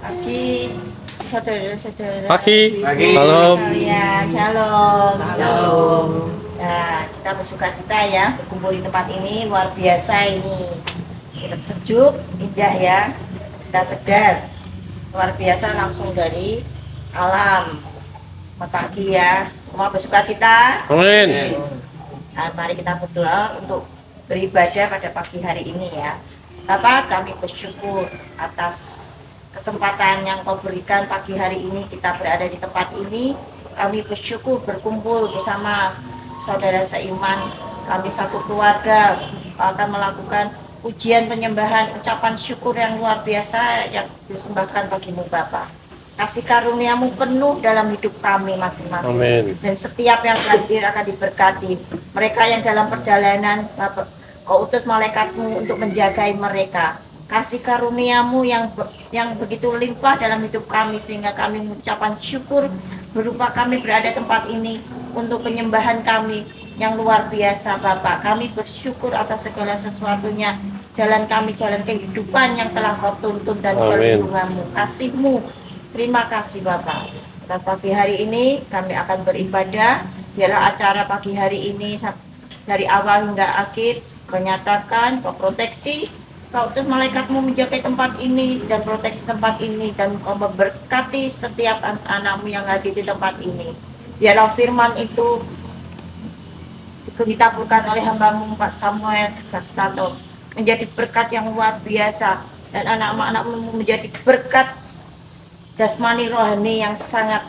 Pagi, saudara-saudara. Pagi. Pagi. Shalom. Kalian, shalom. Shalom. Nah, kita bersuka cita ya berkumpul di tempat ini, luar biasa ini. Kita sejuk, indah ya, kita segar, luar biasa langsung dari alam. Pagi ya, semua bersuka cita. Amin. Nah, mari kita berdoa untuk beribadah pada pagi hari ini ya. Bapak, kami bersyukur atas kesempatan yang kau berikan pagi hari ini kita berada di tempat ini. Kami bersyukur berkumpul bersama saudara seiman, kami satu keluarga akan melakukan ujian penyembahan, ucapan syukur yang luar biasa yang disembahkan bagimu Bapa. Kasih karuniamu penuh dalam hidup kami masing-masing. Amin. Dan setiap yang hadir akan diberkati. Mereka yang dalam perjalanan, Bapak, kau utus malaikatmu untuk menjagai mereka. Kasih karuniamu yang begitu limpah dalam hidup kami sehingga kami mengucapkan syukur berupa kami berada tempat ini untuk penyembahan kami yang luar biasa Bapak. Kami bersyukur atas segala sesuatunya. Jalan kami, jalan kehidupan yang telah kau tuntun dan perlindunganmu, kasihmu. Terima kasih Bapak. Dan pagi hari ini kami akan beribadah. Biarlah acara pagi hari ini dari awal hingga akhir menyatakan kau proteksi, kau utus malaikatmu menjaga tempat ini dan proteksi tempat ini, dan kau memberkati setiap anak-anakmu yang hadir di tempat ini. Biarlah firman itu ditaburkan oleh hambamu Pak Samuel Gastato menjadi berkat yang luar biasa, dan anak-anakmu menjadi berkat jasmani rohani yang sangat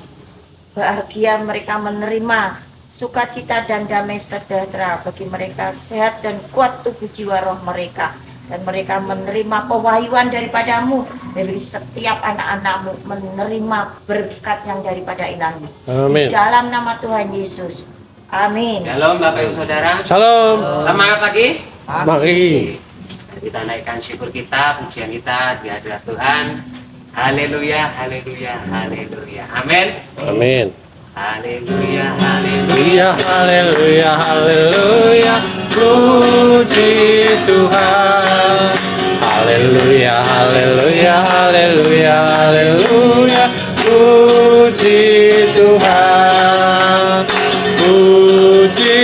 bahagia. Mereka menerima sukacita dan damai sejahtera bagi mereka, sehat dan kuat tubuh jiwa roh mereka, dan mereka menerima pewahyuan daripadamu dari setiap anak-anakmu, menerima berkat yang daripada ilahi. Amin. Di dalam nama Tuhan Yesus, amin. Shalom Bapak Ibu Saudara. Shalom. Semangat pagi. Pagi. Kita naikkan syukur kita, pujian kita di hadirat Tuhan. Haleluya, haleluya, haleluya. Amin. Amin. Haleluya, haleluya. Haleluya, haleluya, haleluya. Puji Tuhan. Haleluya, haleluya, haleluya, haleluya. Puji Tuhan. Puji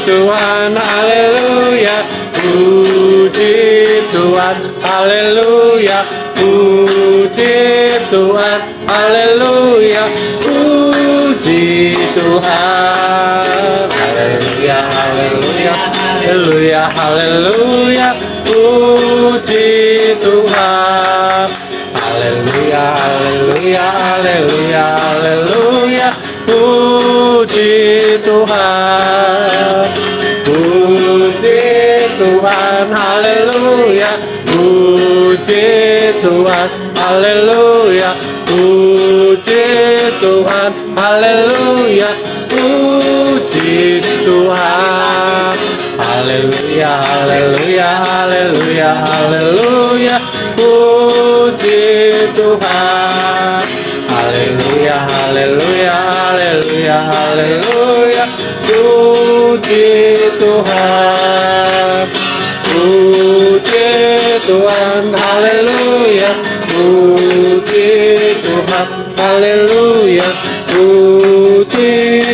Tuhan, haleluya. Puji Tuhan, haleluya. Puji Tuhan, haleluya. Puji Tuhan, haleluya, haleluya, haleluya, haleluya. Puji Tuhan, haleluya, haleluya, haleluya, haleluya. Puji Tuhan, puji Tuhan, haleluya. Puji Tuhan, haleluya. Puji Tuhan, haleluya. Puji Tuhan, haleluya, haleluya, haleluya, haleluya. Puji Tuhan, haleluya, haleluya, haleluya, haleluya. Puji Tuhan, puji Tuhan, haleluya. Puji Tuhan, haleluya. Puji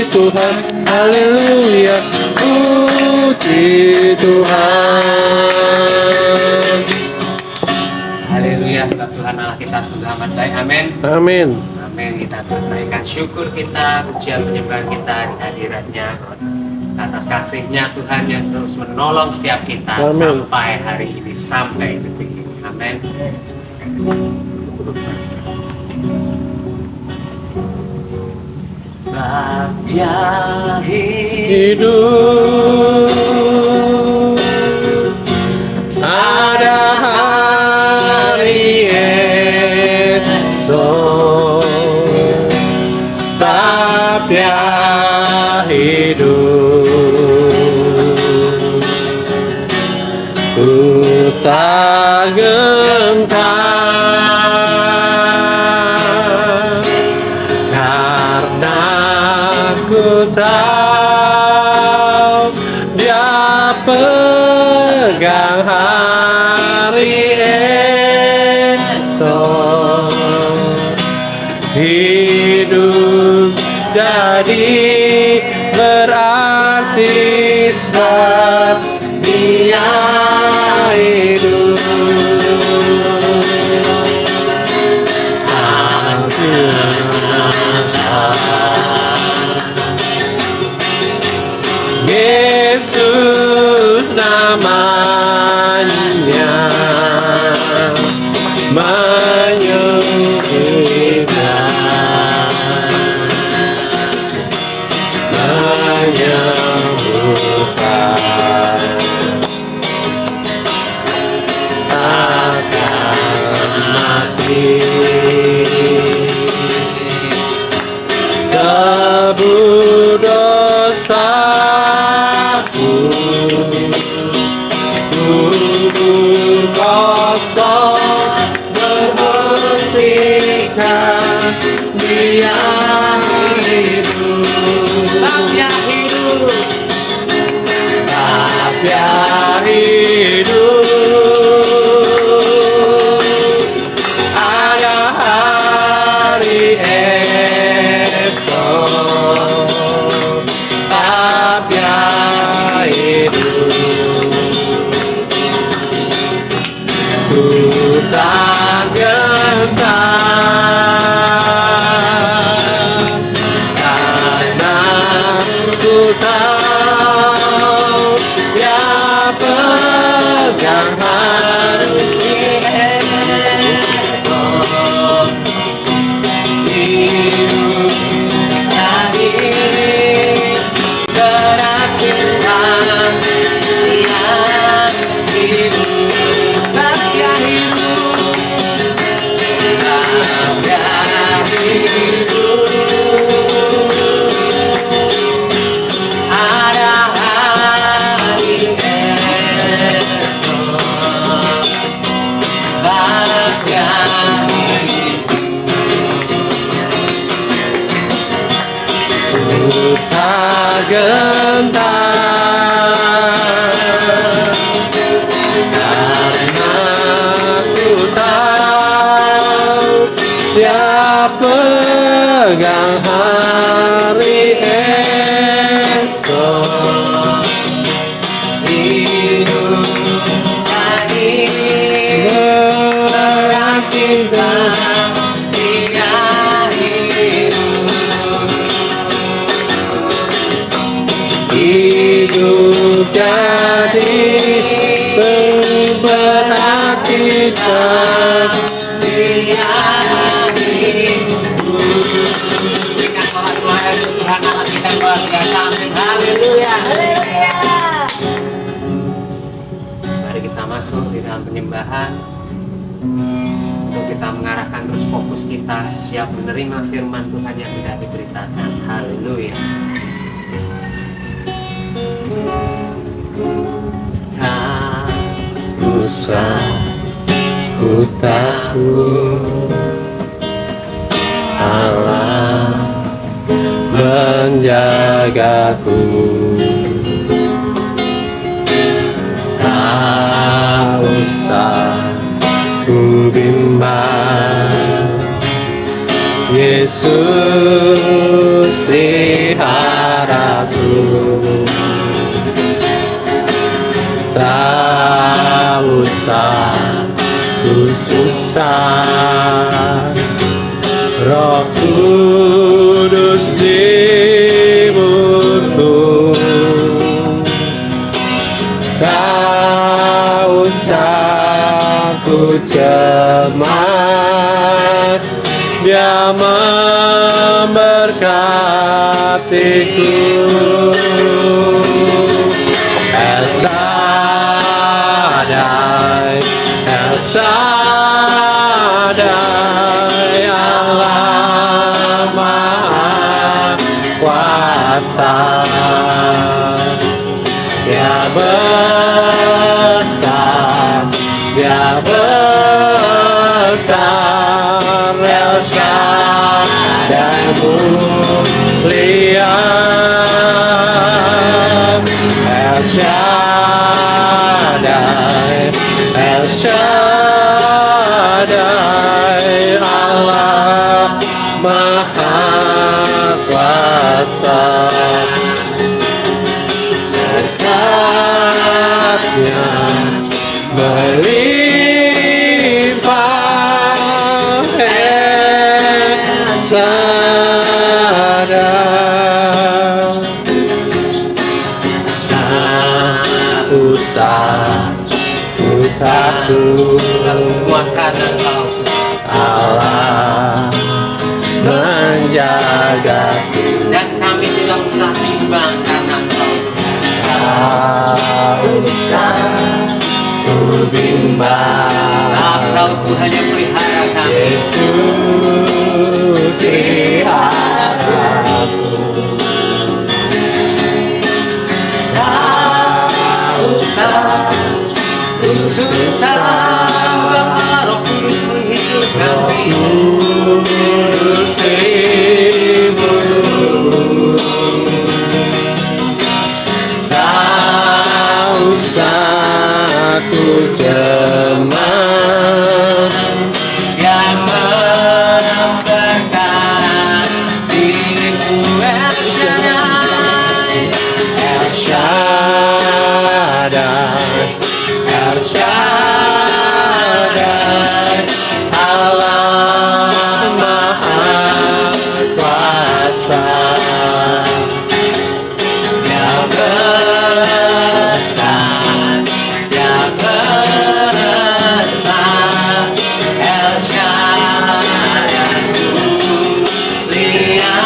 Tuhan, haleluya. Puji Tuhan. Haleluya, sebab Tuhan Allah kita sungguh amat baik. Amin. Amin. Amin. Kita terus naikkan syukur kita, pujian penyembahan kita di hadiratnya, atas kasihnya Tuhan yang terus menolong setiap kita. Amin. Sampai hari ini, sampai detik ini. Amin. Sebab Dia Hidup ada hari esok, sebab Dia hidup. Ku tak gentar karena ku tahu Dia pegang hari esok. Yesus namanya menyembuhkan, menyembuhkan, takkan mati. Debu dosaku tubuh kosong berhentikan, dia hidup, dia hidup, dia hidup. Ada hari esok, dia hidup. Ku tak gentar karena ku tahu dia pegang hari esok. Hidup lagi berakhirkan, dia hidup, dia hidup, dia hidup. Ada hari esok, dia hidup. Ku tak gentar karena ku tahu dia pegang hari esok. Hidup lagi berakhirkan, dia hidup. Hidup jadi beraktivitas, dia hidup. Berikan suara Tuhan Allah kita luar biasa. Amin. Haleluya. Mari kita masuk di dalam penyembahan untuk kita mengarahkan terus fokus kita siap menerima firman Tuhan yang sudah diberitakan. Haleluya. Tak usah ku takut, Allah menjagaku. Tak usah ku bimbang, Yesus peliharaku. Tak usah ku susah, Roh Kudus hiburku. Tak usah ku cemas, Dia memberkatiku. El Shaddai, El Shaddai, Allah Maha Kuasa. Dia besar, Dia besar, El Shaddai mulia, El Shaddai, El Shaddai, Allah Maha Kuasa. takut, semua karena Engkau Allah menjagaku, dan kami tidak usah bimbang karena Engkau tak usah ku bimbang. Engkau Tuhan yang pelihara kami, Yesus peliharaku. Tak usah ku susah, Roh Kudus menghidupkan hidup. Tak usah ku cemas, yang membentang diriku El Shaddai, El Shaddai, El Shaddai, Allah Maha Kuasa. Dia besar, Dia besar, El Shaddai mulia,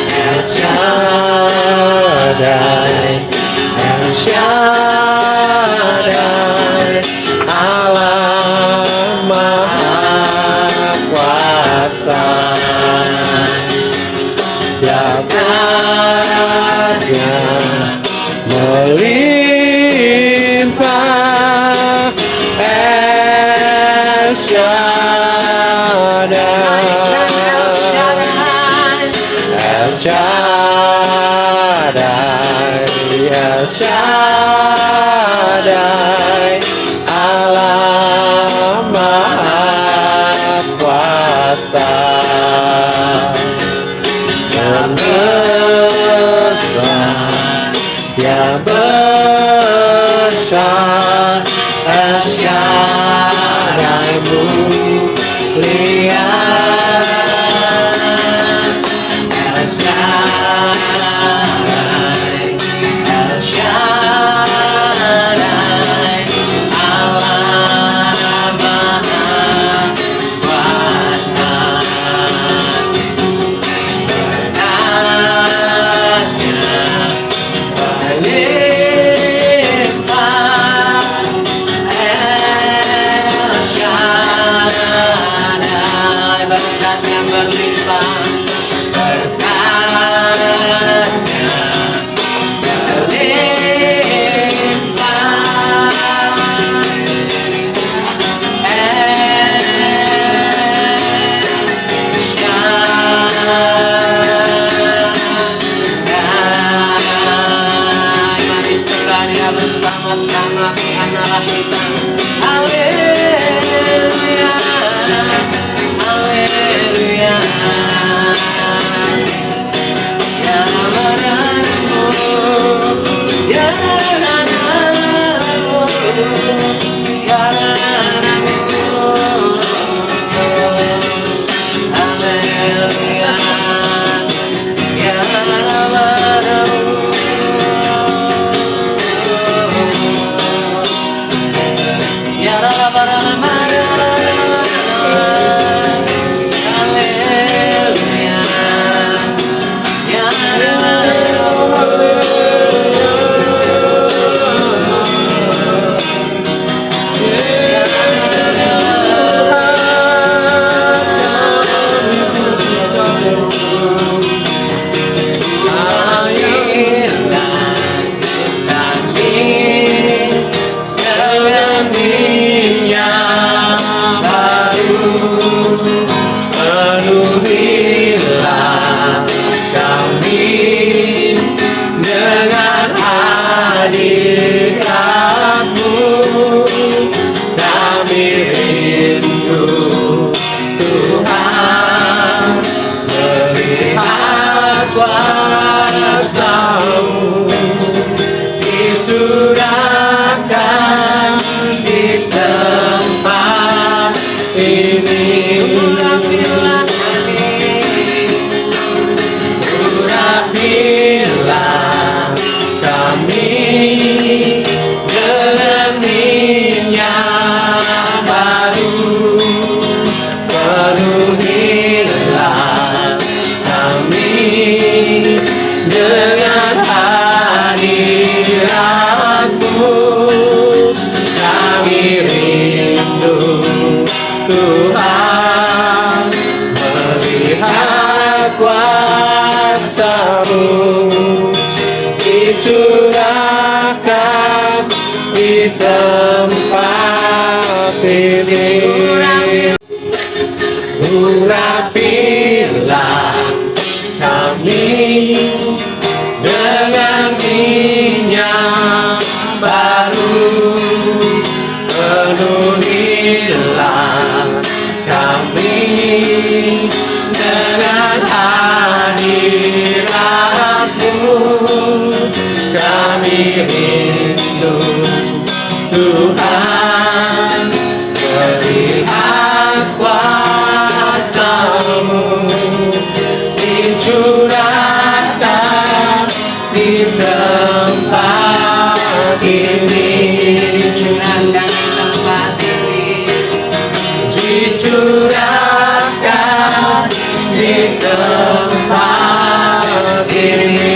El Shaddai, El Shaddai, Allah Maha Kuasa. Dia berkatnya melimpah, El Shaddai, El Shaddai, El Shaddai, Allah Maha Kuasa. Yang besar, Yang besar, El Shaddai mulia, El Shaddai, El Shaddai, Allah Maha Kuasa. Bersama-sama mengenal kita. Haleluya, haleluya. Ya menanmu, ya menanmu, ya menanmu. Haleluya, ya menanmu. Ya haleluya, ya penuhilah kami dengan hadirat-Mu. Kami rindu Tuhan melihat kuasa-Mu dicurahkan di tempat ini. Urapilah kami dengan hadirat-Mu. Kami rindu Tuhan, melihat kuasa-Mu dicurahkan di tempat ini. Urapilah kami dengan minyak baru, penuhilah kami dengan hadirat-Mu. Kami rindu Tuhan, melihat kuasa-Mu dicurahkan di tempat ini. Dicurahkan di tempat ini.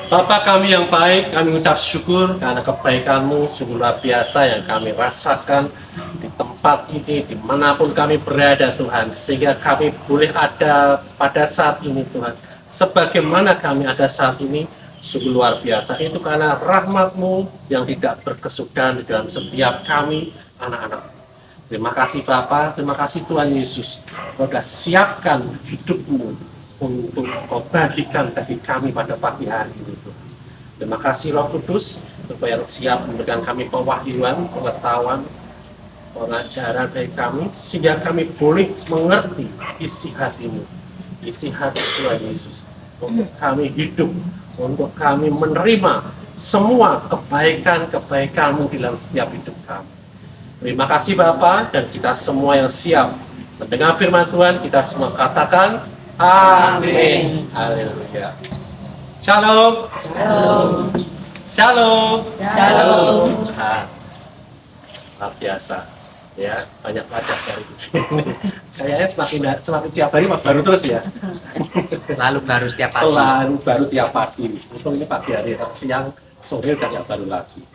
Bapa kami yang baik, kami ucap syukur karena kebaikan-Mu sungguh luar biasa yang kami rasakan di tempat ini, dimanapun kami berada Tuhan, sehingga kami boleh ada pada saat ini Tuhan. Sebagaimana kami ada saat ini, sungguh luar biasa. Itu karena rahmat-Mu yang tidak berkesudahan di dalam setiap kami, anak-anak. Terima kasih Bapa, terima kasih Tuhan Yesus. Kau sudah siapkan hidup-Mu untuk Kau bagikan bagi kami pada pagi hari ini. Terima kasih Roh Kudus, supaya yang siap memberikan kami pewahyuan, pengetahuan, pengajaran dari kami, sehingga kami boleh mengerti isi hati-Mu, isi hati Tuhan Yesus, untuk kami hidup, untuk kami menerima semua kebaikan-kebaikan-Mu dalam setiap hidup kami. Terima kasih Bapa, dan kita semua yang siap mendengar firman Tuhan, kita semua katakan amin. Haleluya. Shalom. Shalom. Shalom. Shalom. Tuhan. Luar biasa. Ya, banyak pelajar dari sini. Kayaknya semakin tiap hari baru terus ya. Selalu baru setiap pagi. Selalu baru tiap pagi. Untung ini pagi hari, siang sore udah nggak baru lagi.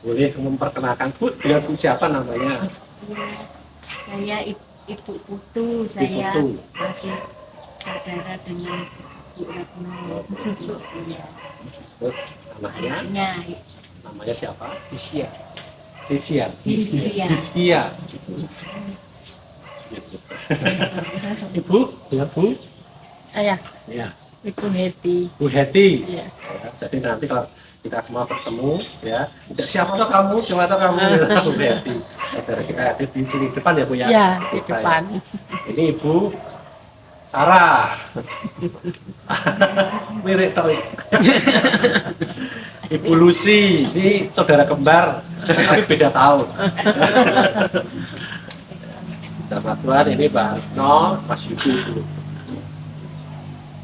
Boleh memperkenalkan Bu, dia siapa namanya? Saya Ibu Putu, saya Putu. masih saudara dengan Bu Retno. Ya. Terus anaknya? Namanya siapa? Usia. Hisya. Hisya. Hisya. Gitu. Ibu, ya Bu? Saya Ya. Ibu Heti. Bu Heti. Ya. Ya, jadi nanti kalau kita semua bertemu, ya, tidak siapa tuh kamu, siapa tuh kamu, Bu Heti. Saudara kita hadir di sini depan ya Bu ya. Ya, di Kita, ya. depan. Ini Ibu Sarah. Mirip tau. Ibu Lucy, ini saudara kembar, tapi beda tahun. Sama Tuhan, ini Pak No, Mas Yudu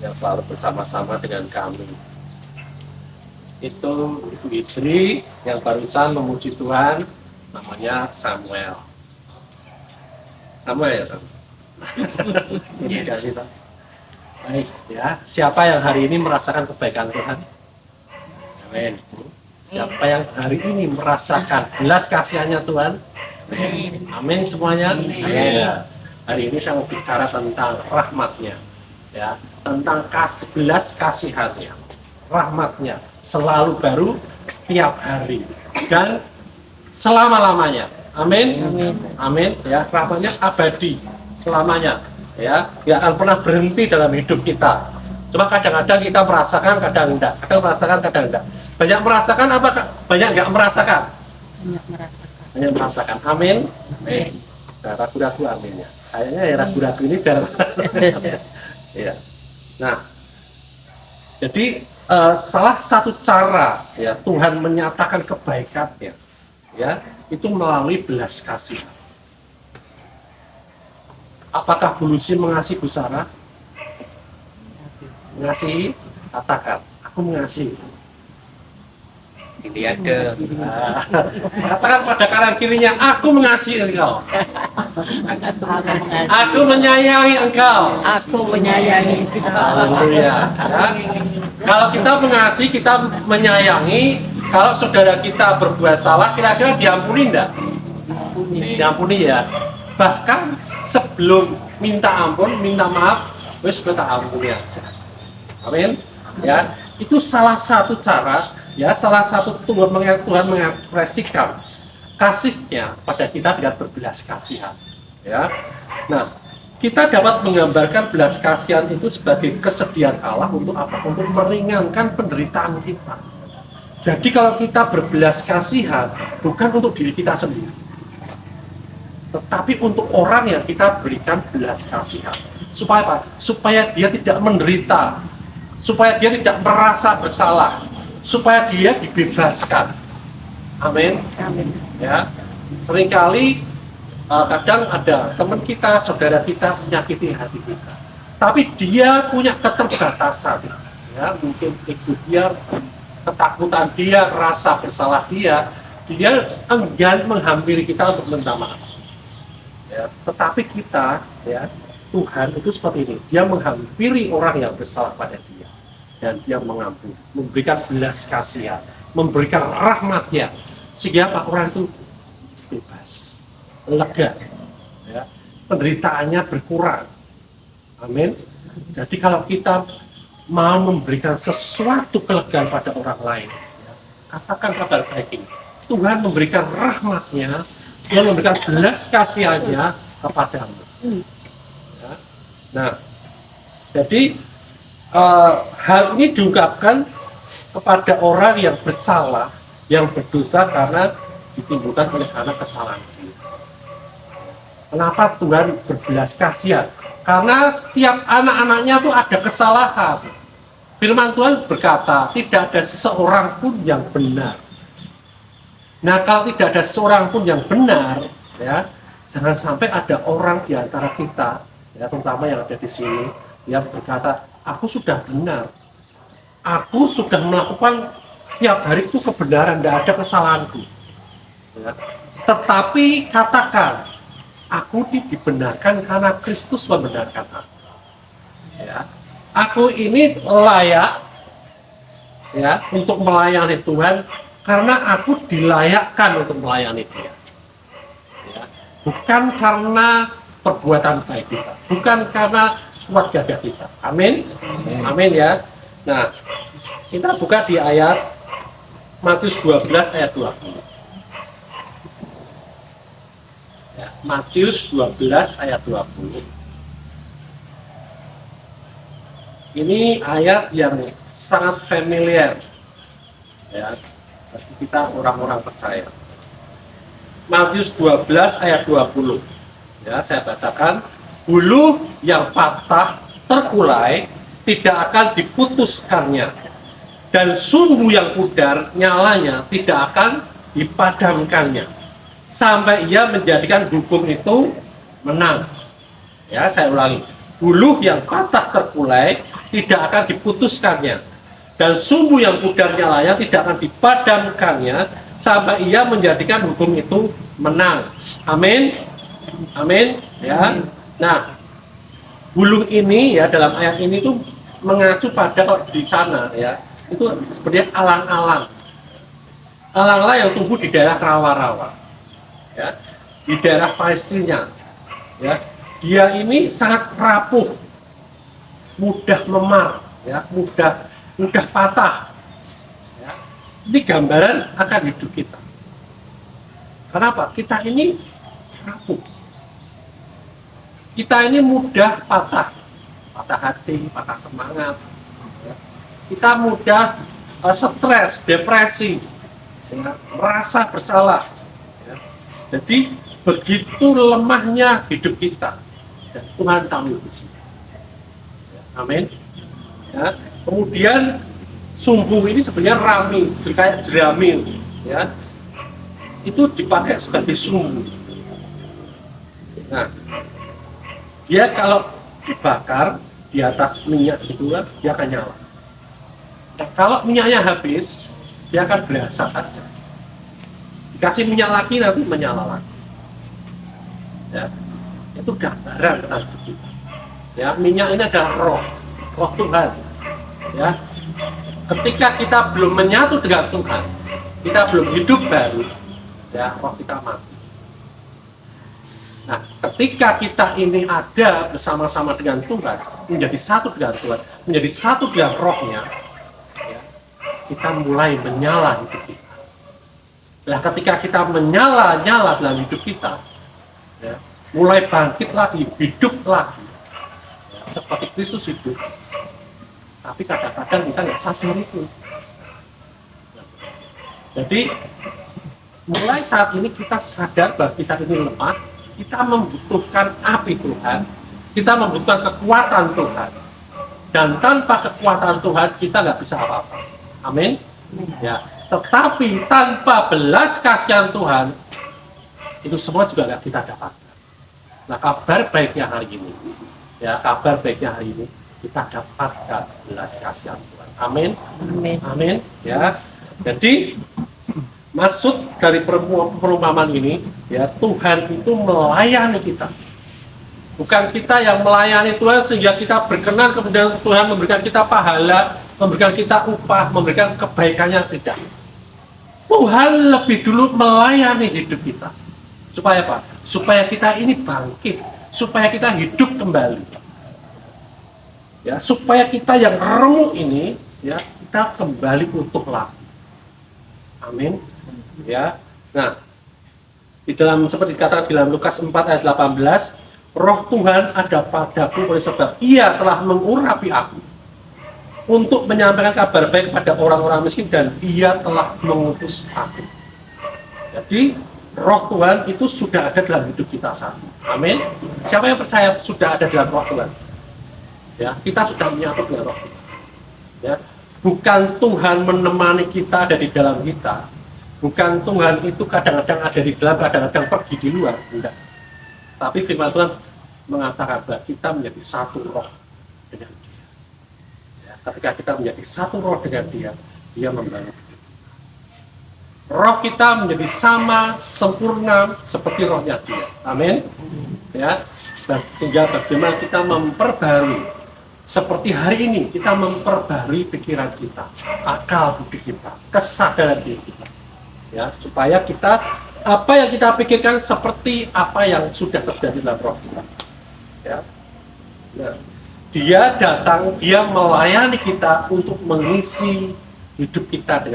yang selalu bersama-sama dengan kami. Itu Ibu Idri yang barusan memuji Tuhan, namanya Samuel. Samuel ya Samuel. Yes. Baik ya, siapa yang hari ini merasakan kebaikan Tuhan? Amin. Siapa yang hari ini merasakan belas kasihannya Tuhan? Amin semuanya. Ya. Hari ini saya mau bicara tentang rahmatnya, ya, tentang belas kasihannya, rahmatnya selalu baru tiap hari dan selama-lamanya. Amin. Amin. Ya, rahmatnya abadi selamanya. Ya, nggak akan pernah berhenti dalam hidup kita. Cuma kadang-kadang kita merasakan, kadang enggak. Kadang merasakan, kadang enggak. Banyak merasakan apa? Banyak enggak merasakan? Banyak merasakan. Banyak merasakan. Amin. Amin. Nah, ragu-ragu amin ya. Kayaknya ya ragu-ragu ini biar. Ya. Nah, jadi salah satu cara ya Tuhan menyatakan kebaikannya, ya, itu melalui belas kasih. Apakah Bu Lucy mengasihi Bu Sarah? Mengasihi? Katakan, aku mengasihi. Ini ada Katakan pada kanan kirinya, aku mengasihi engkau. Aku menyayangi engkau. Aku menyayangi. Haleluya. Ya. Kalau kita mengasihi, kita menyayangi. Kalau saudara kita berbuat salah, kira-kira diampuni enggak? Diampuni ya. Bahkan sebelum minta ampun, minta maaf, wis gue tak ampuni aja. Amin. Ya, itu salah satu cara, ya, salah satu Tuhan mengekspresikan kasihnya pada kita dengan berbelas kasihan. Ya. Nah, kita dapat menggambarkan belas kasihan itu sebagai kesediaan Allah untuk apa? Untuk meringankan penderitaan kita. Jadi kalau kita berbelas kasihan bukan untuk diri kita sendiri, tetapi untuk orang yang kita berikan belas kasihan. Supaya apa? Supaya dia tidak menderita, supaya dia tidak merasa bersalah, supaya dia dibebaskan. Amin. Amin. Ya, seringkali kadang ada teman kita, saudara kita menyakiti hati kita, tapi dia punya keterbatasan. Ya, mungkin ego dia, ketakutan dia, rasa bersalah dia enggan menghampiri kita untuk minta maaf. Ya, tetapi kita, ya, Tuhan itu seperti ini, dia menghampiri orang yang bersalah pada dia dan dia mengampuni, memberikan belas kasihan, memberikan rahmatnya sehingga apa? Orang itu bebas, lega, ya, penderitaannya berkurang. Amin. Jadi kalau kita mau memberikan sesuatu kelegaan pada orang lain, ya, katakan kabar baik ini, Tuhan memberikan rahmatnya, dia memberikan belas kasihannya kepadamu. Ya. Nah, jadi hal ini diungkapkan kepada orang yang bersalah, yang berdosa karena ditimbulkan oleh karena kesalahan dia. Kenapa Tuhan berbelas kasihan? Karena setiap anak-anaknya itu ada kesalahan. Firman Tuhan berkata, tidak ada seseorang pun yang benar. Nah, kalau tidak ada seorang pun yang benar, ya, jangan sampai ada orang di antara kita, ya, terutama yang ada di sini, yang berkata, aku sudah benar, aku sudah melakukan tiap hari itu kebenaran, tidak ada kesalahanku. Ya. Tetapi katakan, aku dibenarkan karena Kristus membenarkan aku. Ya. Aku ini layak, ya, untuk melayani Tuhan karena aku dilayakkan untuk melayani Dia. Ya. Bukan karena perbuatan baik kita, bukan karena kuat gagah kita. Amin. Amin ya. Nah, kita buka di ayat Matius 12 ayat 20. Ya, Matius 12 ayat 20. Ini ayat yang sangat familiar ya bagi kita orang-orang percaya. Matius 12 ayat 20. Ya, saya bacakan. Bulu yang patah terkulai tidak akan diputuskannya, dan sumbu yang pudar nyalanya tidak akan dipadamkannya, sampai ia menjadikan hukum itu menang. Ya, saya ulangi. Bulu yang patah terkulai tidak akan diputuskannya, dan sumbu yang pudar nyalanya tidak akan dipadamkannya, sampai ia menjadikan hukum itu menang. Amin. Amin. Ya. Nah, bulu ini ya dalam ayat ini tuh mengacu pada kalau di sana ya itu sebenarnya alang-alang. Alang-alang yang tumbuh di daerah rawa-rawa. Ya, di daerah Palestina. Ya. Dia ini sangat rapuh, mudah memar, ya, mudah patah. Ya. Ini gambaran akan hidup kita. Kenapa? Kita ini rapuh. Kita ini mudah patah hati, patah semangat. Ya. Kita mudah stres, depresi, ya, merasa bersalah. Ya. Jadi begitu lemahnya hidup kita. Dan Tuhan tahu itu. Ya, amin. Ya. Kemudian sumbu ini sebenarnya rami, kayak jeramil, ya. Itu dipakai sebagai sumbu. Nah, dia kalau dibakar di atas minyak itu dia akan nyala. Nah, kalau minyaknya habis, dia akan berasap aja. Dikasih minyak lagi nanti menyala lagi. Ya. Itu gambaran tentang kita. Ya, minyak ini adalah roh Tuhan. Ya, ketika kita belum menyatu dengan Tuhan, kita belum hidup baru, ya, roh kita mati. Nah, ketika kita ini ada bersama-sama dengan Tuhan, menjadi satu dengan Tuhan, menjadi satu dengan rohnya, ya, kita mulai menyala hidup kita. Nah, ketika kita menyala dalam hidup kita, ya, mulai bangkit lagi, hidup lagi, ya, seperti Kristus hidup. Tapi kadang-kadang kita nggak sadar itu. Jadi mulai saat ini kita sadar bahwa kita ini lemah, kita membutuhkan api Tuhan, kita membutuhkan kekuatan Tuhan. Dan tanpa kekuatan Tuhan kita nggak bisa apa-apa. Amin. Ya. Tetapi tanpa belas kasihan Tuhan, itu semua juga nggak kita dapatkan. Nah, kabar baiknya hari ini, ya, kabar baiknya hari ini kita dapatkan belas kasihan Tuhan. Amin. Amin. Amin. Ya. Jadi maksud dari perumpamaan ini, ya, Tuhan itu melayani kita. Bukan kita yang melayani Tuhan sehingga kita berkenan kemudian Tuhan memberikan kita pahala, memberikan kita upah, memberikan kebaikannya, tidak. Tuhan lebih dulu melayani hidup kita. Supaya apa? Supaya kita ini bangkit, supaya kita hidup kembali. Ya, supaya kita yang remuk ini, ya, kita kembali utuh lagi. Amin. Ya. Nah, di dalam seperti dikatakan di dalam Lukas 4 ayat 18, Roh Tuhan ada padaku oleh sebab Ia telah mengurapi aku untuk menyampaikan kabar baik kepada orang-orang miskin dan Ia telah mengutus aku. Jadi Roh Tuhan itu sudah ada dalam hidup kita saat ini. Amin. Siapa yang percaya sudah ada dalam Roh Tuhan? Ya, kita sudah menyatu dengan Roh Tuhan. Ya, bukan Tuhan menemani kita ada di dalam kita. Bukan Tuhan itu kadang-kadang ada di dalam, kadang-kadang pergi di luar. Tidak. Tapi firman Tuhan mengatakan bahwa kita menjadi satu roh dengan Dia. Ya, ketika kita menjadi satu roh dengan Dia, Dia membangun. Roh kita menjadi sama, sempurna seperti rohnya Dia. Amin. Ya, dan tinggal bagaimana kita memperbarui. Seperti hari ini kita memperbarui pikiran kita, akal budi kita, kesadaran diri kita. Ya, supaya kita apa yang kita pikirkan seperti apa yang sudah terjadi dalam roh kita. Ya. Nah, Dia datang, Dia melayani kita untuk mengisi hidup kita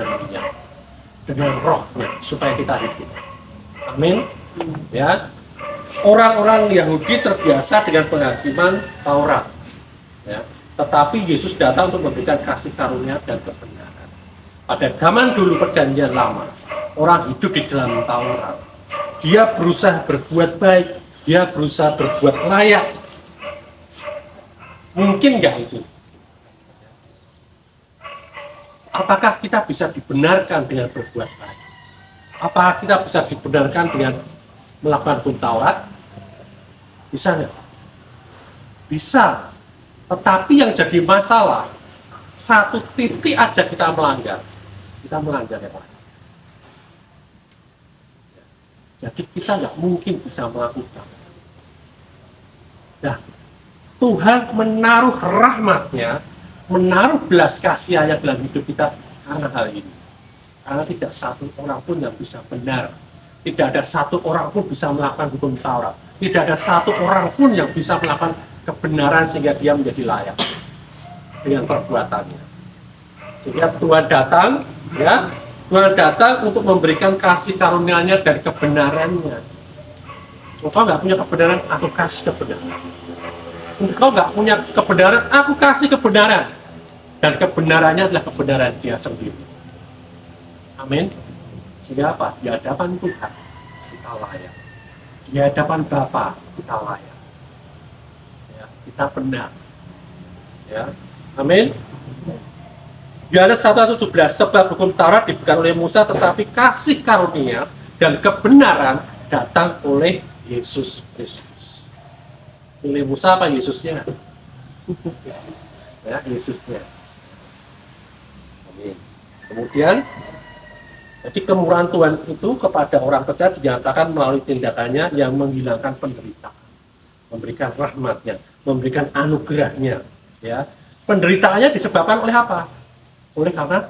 dengan rohnya supaya kita hidup. Amin. Ya. Orang-orang Yahudi terbiasa dengan penghakiman Taurat. Ya. tetapi Yesus datang untuk memberikan kasih karunia dan kebenaran. Pada zaman dulu perjanjian lama, orang hidup di dalam Taurat. Dia berusaha berbuat baik, dia berusaha berbuat layak. Mungkin nggak itu? Apakah kita bisa dibenarkan dengan berbuat baik? Apakah kita bisa dibenarkan dengan melakukan hukum Taurat? Bisa nggak? Bisa. Tetapi yang jadi masalah, satu titik aja kita melanggar ya Pak. Jadi kita nggak mungkin bisa melakukan. Nah, Tuhan menaruh rahmat-Nya, menaruh belas kasihan-Nya dalam hidup kita karena hal ini. Karena tidak satu orang pun yang bisa benar. Tidak ada satu orang pun bisa melakukan hukum Taurat. Tidak ada satu orang pun yang bisa melakukan kebenaran sehingga dia menjadi layak dengan perbuatannya. Sehingga Tuhan datang, ya, Tuhan datang untuk memberikan kasih karunia-Nya dan kebenarannya. Engkau nggak punya kebenaran, aku kasih kebenaran. Engkau nggak punya kebenaran, aku kasih kebenaran. Dan kebenarannya adalah kebenaran Dia sendiri. Amin. Sehingga apa? Di hadapan Tuhan kita layak. Di hadapan Bapa kita layak. Ya, kita benar. Ya. Amin. Yohanes 1:17, sebab hukum Taurat diberikan oleh Musa, tetapi kasih karunia dan kebenaran datang oleh Yesus Kristus. Oleh Musa apa Yesusnya? Ya, Yesusnya. Amin. Kemudian, jadi kemurahan Tuhan itu kepada orang percaya dinyatakan melalui tindakannya yang menghilangkan penderitaan, memberikan rahmat-Nya, memberikan anugerah-Nya. Ya, penderitaannya disebabkan oleh apa? Oleh karena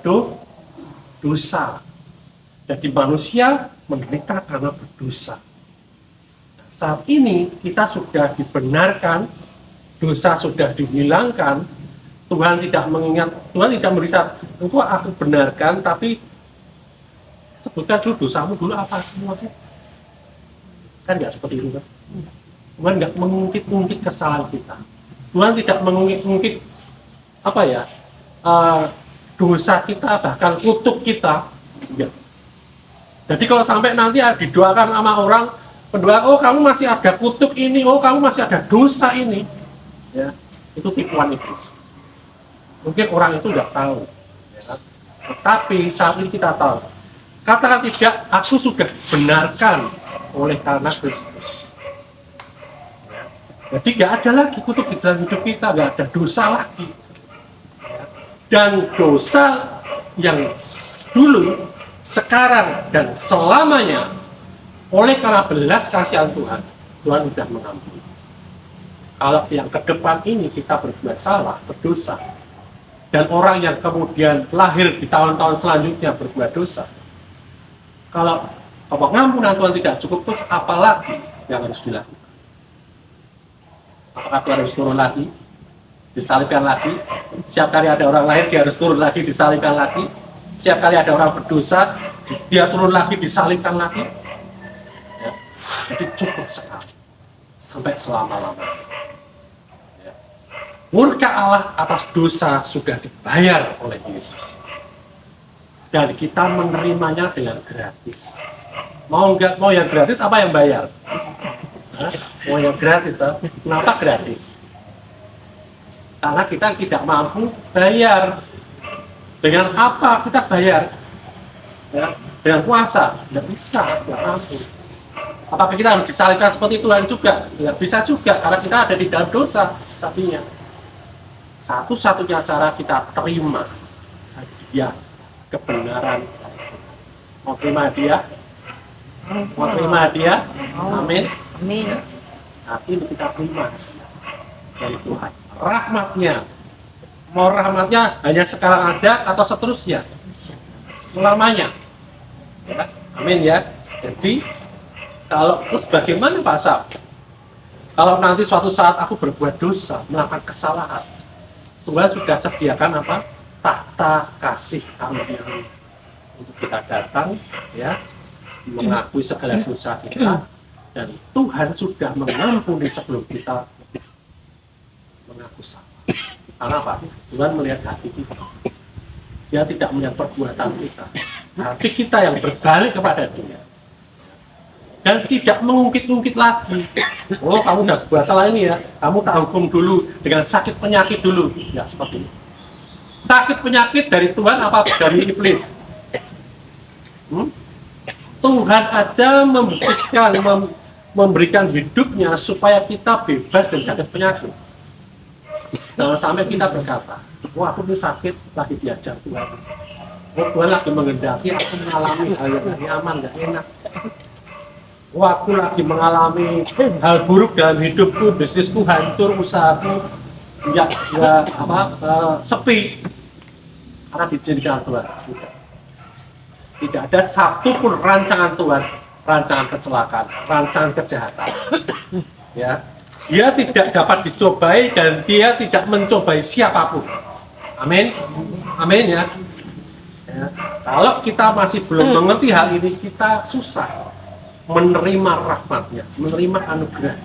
dosa. Jadi manusia menderita karena berdosa. Nah, saat ini kita sudah dibenarkan, dosa sudah dihilangkan. Tuhan tidak mengingat, Tuhan tidak merisak. Engkau aku benarkan, tapi sebutkan dulu dosamu dulu apa semua sih? Kan nggak seperti itu kan? Tuhan nggak mengungkit-ungkit kesalahan kita. Tuhan tidak mengungkit-ungkit apa ya, dosa kita, bahkan kutuk kita. Ya. Jadi kalau sampai nanti didoakan sama orang, pendoa, oh kamu masih ada kutuk ini, oh kamu masih ada dosa ini, ya, itu tipuan iblis. Mungkin orang itu nggak tahu, ya. Tetapi saat ini kita tahu. Katakan tidak, aku sudah dibenarkan oleh karena Kristus. Ya. Jadi nggak ada lagi kutuk di dalam hidup kita, nggak ada dosa lagi. Ya. Dan dosa yang dulu, sekarang dan selamanya oleh karena belas kasihan Tuhan, Tuhan sudah mengampuni. Kalau yang ke depan ini kita berbuat salah, berdosa, dan orang yang kemudian lahir di tahun-tahun selanjutnya berbuat dosa, kalau pengampunan Tuhan tidak cukup, terus apalagi yang harus dilakukan? Apakah Tuhan harus turun lagi, disalibkan lagi? Setiap kali ada orang lahir dia harus turun lagi, disalibkan lagi? Setiap kali ada orang berdosa dia turun lagi, disalibkan lagi? Ya. Jadi cukup sekali sampai selama-lamanya. Ya. Murka Allah atas dosa sudah dibayar oleh Yesus, dan kita menerimanya dengan gratis. Mau nggak mau yang gratis, apa yang bayar? Hah? Mau yang gratis, toh? Kenapa gratis? Karena kita tidak mampu bayar. Dengan apa kita bayar? Ya, dengan puasa? Tidak bisa, tidak mampu. Apakah kita harus disalibkan seperti Tuhan juga? Tidak bisa juga, karena kita ada di dalam dosa sapinya. Satu-satunya cara kita terima dia kebenaran. Mau terima dia? Mau terima dia? Amin. Amin. Saat ini kita terima dari Tuhan rahmat-Nya. Mau rahmat-Nya hanya sekarang aja atau seterusnya? Selamanya. Ya, amin ya. Jadi kalau terus bagaimana Pak Sab? Kalau nanti suatu saat aku berbuat dosa, melakukan kesalahan, Tuhan sudah sediakan apa? Tahta kasih karunia untuk kita datang, ya, mengakui segala dosa kita, dan Tuhan sudah mengampuni sebelum kita mengaku salah. Karena apa? Tuhan melihat hati kita. Dia tidak melihat perbuatan kita. Hati kita yang berbalik kepada Dia. Dan tidak mengungkit-ungkit lagi. Oh, kamu udah buat salah ini ya. Kamu tak hukum dulu dengan sakit penyakit dulu. Ya, seperti ini. Sakit penyakit dari Tuhan apa dari iblis? Tuhan aja memberikan hidupnya supaya kita bebas dari sakit penyakit. Jangan sampai kita berkata, wah aku ini sakit lagi diajar Tuhan. Oh, Tuhan lagi menghendaki aku mengalami hal yang gak nyaman, gak enak. Wah aku lagi mengalami hal buruk dalam hidupku, bisnisku hancur, usahaku sepi. Karena diizinkan Tuhan. Tidak ada satu pun rancangan Tuhan, rancangan kecelakaan, rancangan kejahatan. Ya, dia tidak dapat dicobai dan dia tidak mencobai siapapun. Amin, amin ya. Kalau kita masih belum mengerti hal ini, kita susah menerima rahmatnya, menerima anugerah.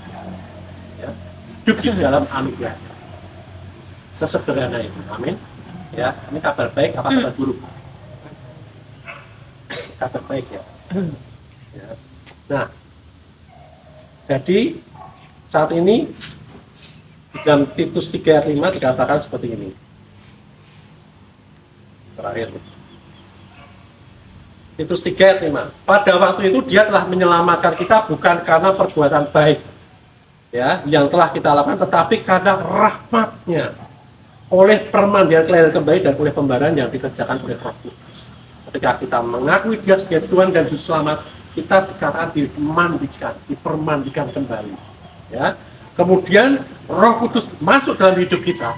Ya, hidup di dalam anugerah. Sesederhana itu, amin. Ya, ini kabar baik apa kabar buruk? Kabar baik ya. Ya. Nah, jadi saat ini di dalam Titus 3 ayat 5 dikatakan seperti ini. Terakhir. Titus 3 ayat 5. Pada waktu itu Dia telah menyelamatkan kita bukan karena perbuatan baik ya yang telah kita lakukan, tetapi karena rahmat-Nya, oleh permandian kelahiran kembali dan oleh pembaharan yang dikerjakan oleh Roh Kudus. Ketika kita mengakui Dia sebagai Tuhan dan Juru Selamat, kita dikatakan dipermandikan kembali. Ya. Kemudian Roh Kudus masuk dalam hidup kita.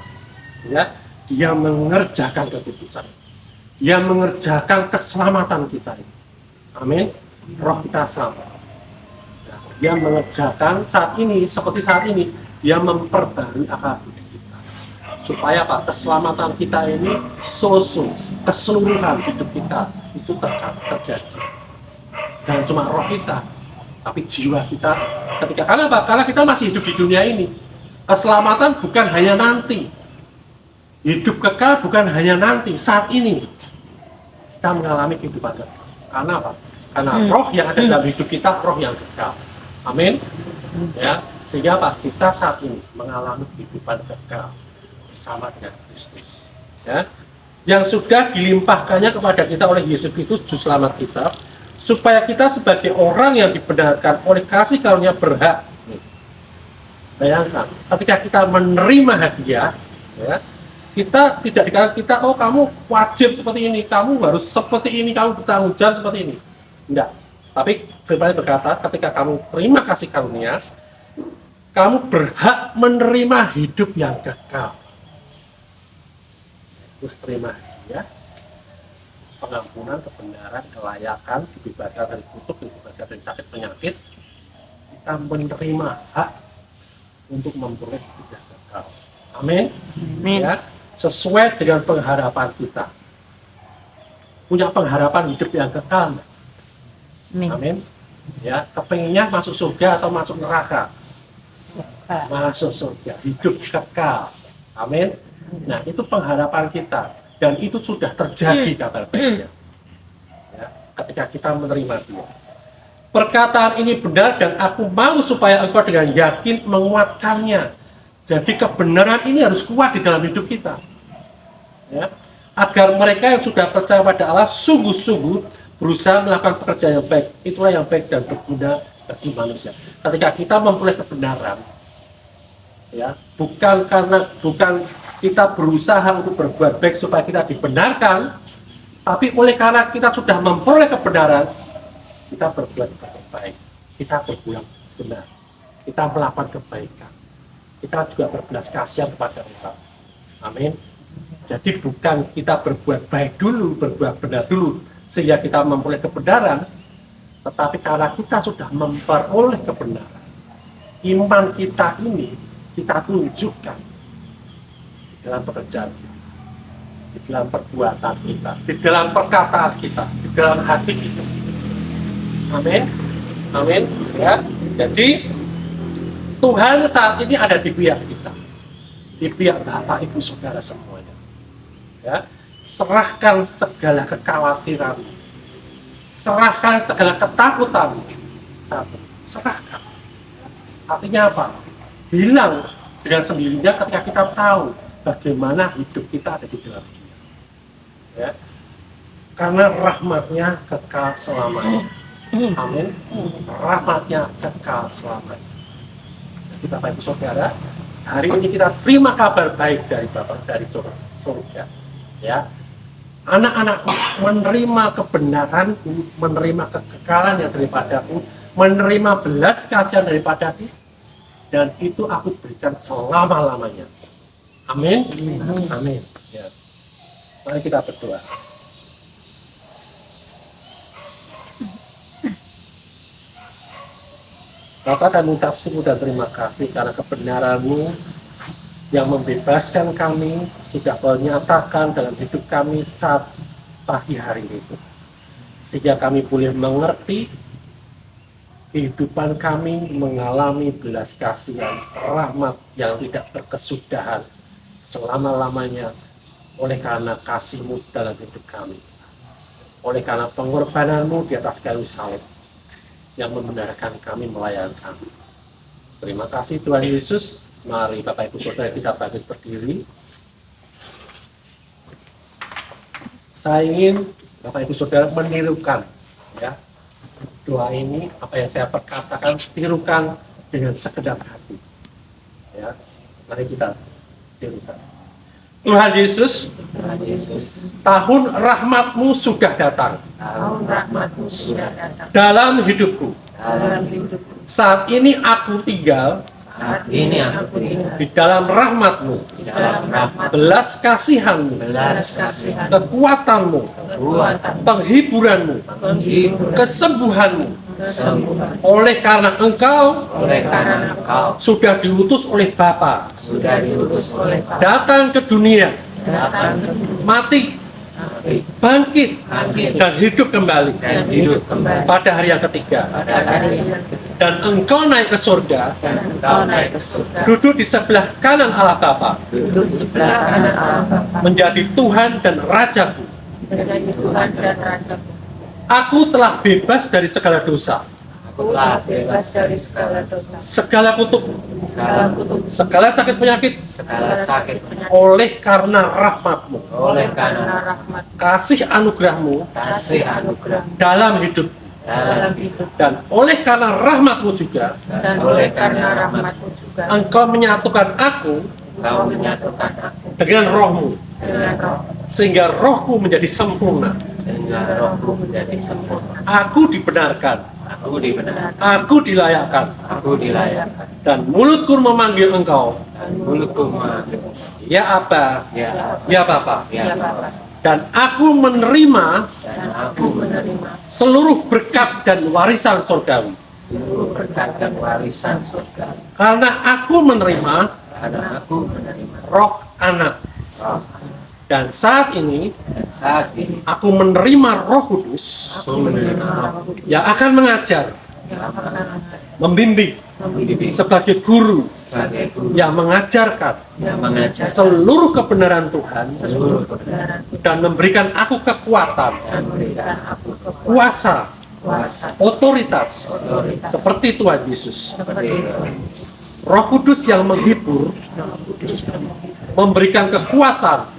Ya, Dia mengerjakan keputusan. Dia mengerjakan keselamatan kita. Amin. Roh kita selamat. Ya, Dia mengerjakan saat ini, seperti saat ini, Dia memperbarui akal budi kita. Supaya apa? Keselamatan kita ini keseluruhan hidup kita itu terjadi. Jangan cuma roh kita, tapi jiwa kita. Karena apa? Karena kita masih hidup di dunia ini. Keselamatan bukan hanya nanti. Hidup kekal bukan hanya nanti. Saat ini kita mengalami kehidupan kekal. Karena apa? Karena roh yang ada dalam hidup kita, roh yang kekal. Amin. Ya, sehingga apa? Kita saat ini mengalami kehidupan kekal bersama dengan Kristus. Ya, yang sudah dilimpahkannya kepada kita oleh Yesus Kristus, Juru Selamat kita, supaya kita sebagai orang yang dibenarkan oleh kasih karunia berhak. Bayangkan, ketika kita menerima hadiah, ya, kita tidak dikatakan kita, oh kamu wajib seperti ini, kamu harus seperti ini, kamu bertanggung jawab seperti ini. Tidak. Tapi firman berkata, ketika kamu terima kasih karunia, kamu berhak menerima hidup yang kekal. Terus terima hadiah, pengampunan, kebenaran, kelayakan, dibebaskan dari kutuk, dibebaskan dari sakit penyakit. Kita menerima hak untuk memperoleh hidup yang kekal. Amin. Ya, sesuai dengan pengharapan kita. Punya pengharapan hidup yang kekal. Amin. Ya, kepenginnya masuk surga atau masuk neraka? Masuk surga, hidup kekal. Amin. Nah, itu pengharapan kita. Dan itu sudah terjadi kabar baiknya. Ya, ketika kita menerima Dia. Perkataan ini benar dan aku mau supaya engkau dengan yakin menguatkannya. Jadi kebenaran ini harus kuat di dalam hidup kita. Ya, agar mereka yang sudah percaya pada Allah sungguh-sungguh berusaha melakukan pekerjaan yang baik. Itulah yang baik dan berguna bagi manusia. Ketika kita memperoleh kebenaran, ya, bukan kita berusaha untuk berbuat baik supaya kita dibenarkan, tapi oleh karena kita sudah memperoleh kebenaran, kita berbuat baik, kita berbuat benar, kita melakukan kebaikan, kita juga berbelas kasihan kepada orang. Amin. Jadi bukan kita berbuat baik dulu, berbuat benar dulu, sehingga kita memperoleh kebenaran, tetapi karena kita sudah memperoleh kebenaran, iman kita ini kita tunjukkan di dalam pekerjaan kita, di dalam perbuatan kita, di dalam perkataan kita, di dalam hati kita. Amin, amin. Ya, jadi Tuhan saat ini ada di pihak kita, di di pihak Bapak Ibu Saudara semuanya. Ya, serahkan segala kekhawatiran, serahkan segala ketakutan. Satu, serahkan. Artinya apa? Hilang dengan sendirinya ketika kita tahu bagaimana hidup kita ada di dalam Dia. Ya, karena rahmatnya kekal selamanya. Amin. Rahmatnya kekal selamanya. Jadi Bapak Ibu Saudara, hari ini kita terima kabar baik dari Bapak, dari surga. Ya, anak-anak menerima kebenaran, menerima kekekalan yang daripadaku, menerima belas kasihan daripadaku, dan itu aku berikan selama-lamanya. Amin. Amin. Ya. Mari kita berdoa. Bapak, kami mengucap syukur dan terima kasih karena kebenaran-Mu yang membebaskan kami sudah Kau nyatakan dalam hidup kami saat pagi hari itu. Sehingga kami boleh mengerti kehidupan kami mengalami belas kasihan, rahmat yang tidak berkesudahan selama-lamanya oleh karena kasih-Mu dalam hidup kami. Oleh karena pengorbanan-Mu di atas kayu salib yang membenarkan kami melayani kami. Terima kasih Tuhan Yesus. Mari Bapak Ibu Saudara kita bangkit berdiri. Saya ingin Bapak Ibu Saudara menirukan ya doa ini, apa yang saya perkatakan, tirukan dengan segenap hati. Ya, mari kita tirukan. Tuhan Yesus, tahun rahmat-Mu sudah datang. Tahun rahmat-Mu sudah datang Dalam hidupku. dalam hidupku. Saat ini aku tinggal Saat ini aku tinggal di dalam rahmat-Mu, di dalam rahmat, belas kasihan-Mu, belas kasihan, kekuatan-Mu, kekuatan, penghiburan-Mu, penghiburan, kesembuhan-Mu. kesembuhan. Oleh karena Engkau Oleh karena Engkau sudah diutus oleh Bapa Sudah diutus oleh Bapa, datang ke dunia, datang ke mati, bangkit, dan hidup kembali dan hidup kembali pada hari yang ketiga. pada hari yang ketiga. Dan Engkau naik ke surga, Dan Engkau naik ke surga, duduk di sebelah kanan Allah Bapa, duduk di sebelah kanan Allah Bapa, menjadi Tuhan dan Rajaku. menjadi Tuhan dan Raja-Ku. Aku telah bebas dari segala dosa, Aku telah bebas dari segala dosa, segala kutuk, segala kutuk, segala sakit penyakit, segala sakit penyakit. oleh karena rahmat-Mu, oleh Karena karena rahmat, kasih anugerah-Mu kasih anugerah dalam hidup, dalam dalam hidup, dan oleh karena rahmat-Mu juga, dan oleh karena rahmat-Mu juga Engkau menyatukan aku Engkau menyatukan aku dengan roh-Mu, dengan roh, sehingga rohku menjadi sempurna. dengan rohku menjadi sempurna. Aku dibenarkan, Aku dibenarkan, aku dilayakkan, aku dilayakkan, dan mulutku memanggil Engkau, dan mulutku memanggil ya Aba, ya ya Bapa. ya ya Bapa, Dan aku menerima dan aku menerima seluruh berkat dan warisan surgawi. seluruh berkat dan warisan surga. Karena aku menerima Karena aku menerima roh anak. roh. Dan saat ini Dan saat ini aku menerima Roh Kudus aku menerima roh yang akan mengajar, yang akan membimbing membimbing sebagai guru sebagai guru yang mengajarkan yang mengajar seluruh kebenaran Tuhan seluruh kebenaran dan memberikan aku kekuatan, dan memberikan aku kekuatan, kuasa, kuasa, otoritas otoritas, seperti Tuhan Yesus. seperti itu. Roh Kudus yang menghibur, memberikan kekuatan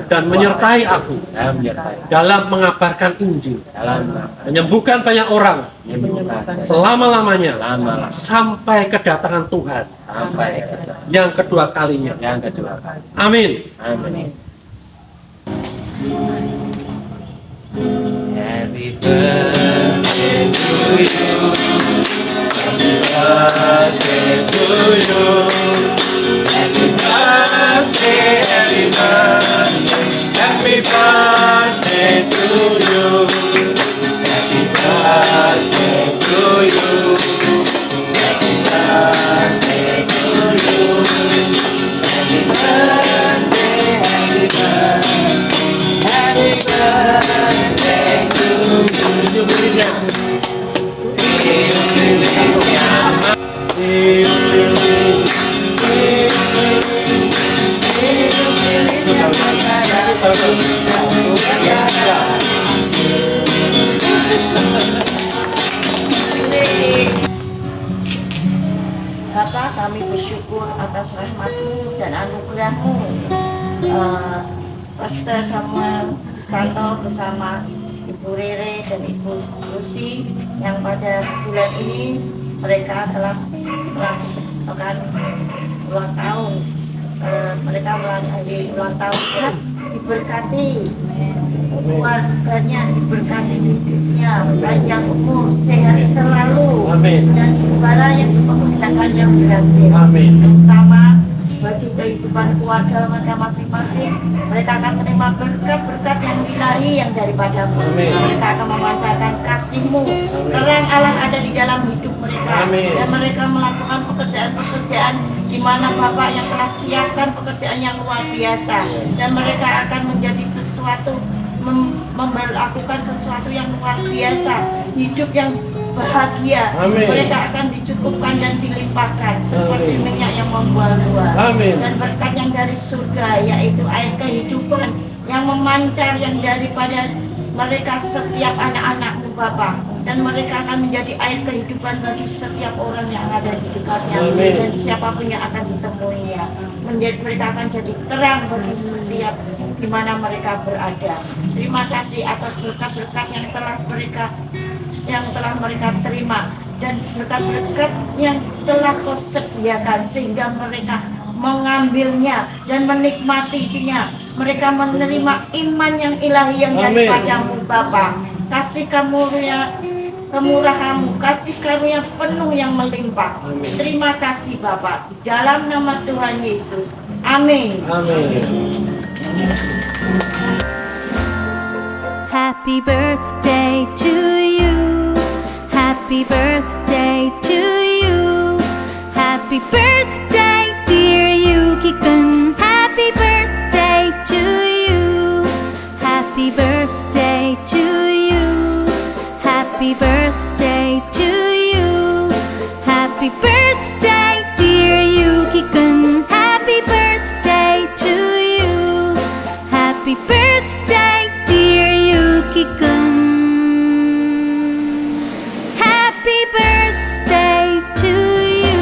dan menyertai aku dan menyertai dalam mengabarkan Injil, dalam menyembuhkan banyak orang menyembuhkan selama-lamanya lama sampai kedatangan Tuhan sampai ke yang kedua kalinya. yang kedua kali. Amin. Amin. Happy birthday to you. Happy birthday to you. Happy birthday, happy birthday, happy birthday to you. Happy birthday to you. Happy birthday to you. Happy birthday, happy birthday, happy birthday to you. Bapak, kami bersyukur atas rahmat-Mu dan anugerah-Mu. Pastor Samuel Kristanto bersama Ibu Rere dan Ibu Lucy yang pada bulan ini mereka telah melakukan ulang tahun. Mereka menghadiri ulang tahun dan diberkati keluarganya, diberkati hidupnya, panjang umur, sehat selalu, Amin. dan segala yang dipekerjakan yang berhasil. Amin. Terutama bagi kehidupan keluarga mereka masing-masing, mereka akan menerima berkat-berkat yang ilahi yang daripadamu. Amin. Mereka akan memancarkan kasih-Mu. Terang Allah ada di dalam hidup mereka. Amin. Dan mereka melakukan pekerjaan-pekerjaan di mana Bapak yang telah siapkan pekerjaan yang luar biasa. Dan mereka akan menjadi sesuatu, memperlakukan sesuatu yang luar biasa, hidup yang bahagia. Amin. Mereka akan dicukupkan dan dilimpahkan seperti Amin. minyak yang membuah-buah. Amin. Dan berkat yang dari surga, yaitu air kehidupan yang memancar yang daripada mereka setiap anak-anak-Mu Bapa, dan mereka akan menjadi air kehidupan bagi setiap orang yang ada di dekatnya. Amin. Dan siapapun yang akan ditemuinya, mereka akan jadi terang bagi setiap di mana mereka berada. Terima kasih atas berkat-berkat yang telah mereka terima, dan berkat-berkat yang telah Kau sediakan sehingga mereka mengambilnya dan menikmatinya. Mereka menerima iman yang ilahi yang Amin. daripada-Mu Bapa. Kasih kemurahan-Mu, kasih karunia penuh yang melimpah. Amin. Terima kasih Bapa, di dalam nama Tuhan Yesus. Amin. Amin. Happy birthday to you. Happy birthday to you. Happy birthday, dear Yuki-kun. Happy birthday to you. Happy birthday to you. Happy birthday to you. Happy birthday, dear Yuki-kun. Happy birthday to you. Happy birthday, dear Yuki-kun. Happy birthday to you.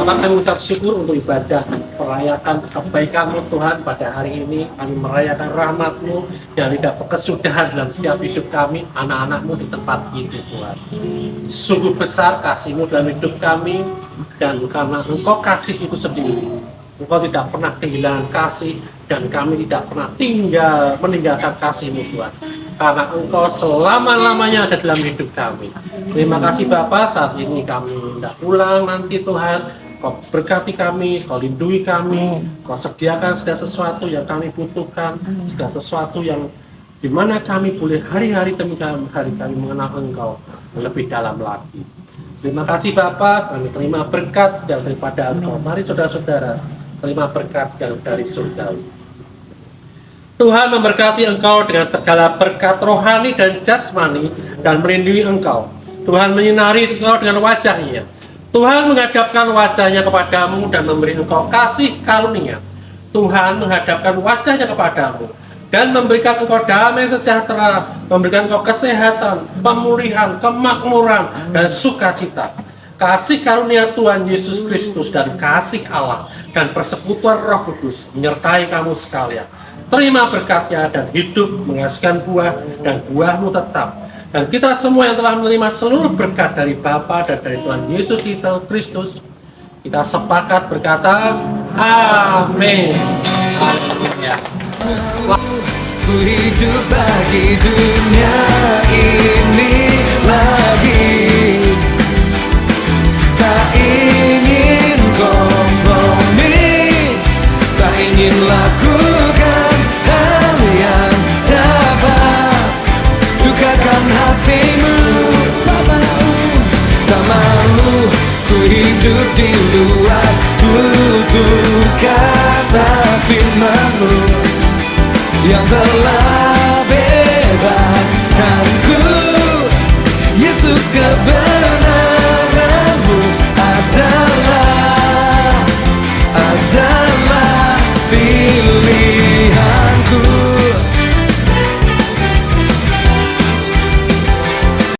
Bapak, kami mengucap syukur untuk ibadah merayakan kebaikan-Mu Tuhan pada hari ini. Kami merayakan rahmat-Mu yang tidak berkesudahan dalam setiap hidup kami, anak-anak-Mu di tempat ini Tuhan. Sungguh besar kasih-Mu dalam hidup kami, dan karena Engkau kasih itu sendiri, Engkau tidak pernah kehilangan kasih, dan kami tidak pernah meninggalkan kasih-Mu Tuhan, karena Engkau selama-lamanya ada dalam hidup kami. Terima kasih Bapa, saat ini kami tidak pulang nanti Tuhan. Kau berkati kami, Kau lindungi kami, Kau sediakan segala sesuatu yang kami butuhkan, segala sesuatu yang dimana kami boleh hari-hari demi hari kami mengenal Engkau lebih dalam lagi. Terima kasih Bapa, kami terima berkat yang daripada Engkau. Mari saudara-saudara, terima berkat yang dari surga. Tuhan memberkati engkau dengan segala berkat rohani dan jasmani dan melindungi engkau. Tuhan menyinari engkau dengan wajah-Nya. Tuhan menghadapkan wajah-Nya kepadamu dan memberi engkau kasih karunia. Tuhan menghadapkan wajah-Nya kepadamu dan memberikan engkau damai sejahtera, memberikan engkau kesehatan, pemulihan, kemakmuran, dan sukacita. Kasih karunia Tuhan Yesus Kristus dan kasih Allah dan persekutuan Roh Kudus menyertai kamu sekalian. Terima berkat-Nya dan hidup menghasilkan buah, dan buah-Mu tetap. Dan kita semua yang telah menerima seluruh berkat dari Bapa dan dari Tuhan Yesus Kristus, kita sepakat berkata, Amin. Ya. Ku hidup bagi dunia ini.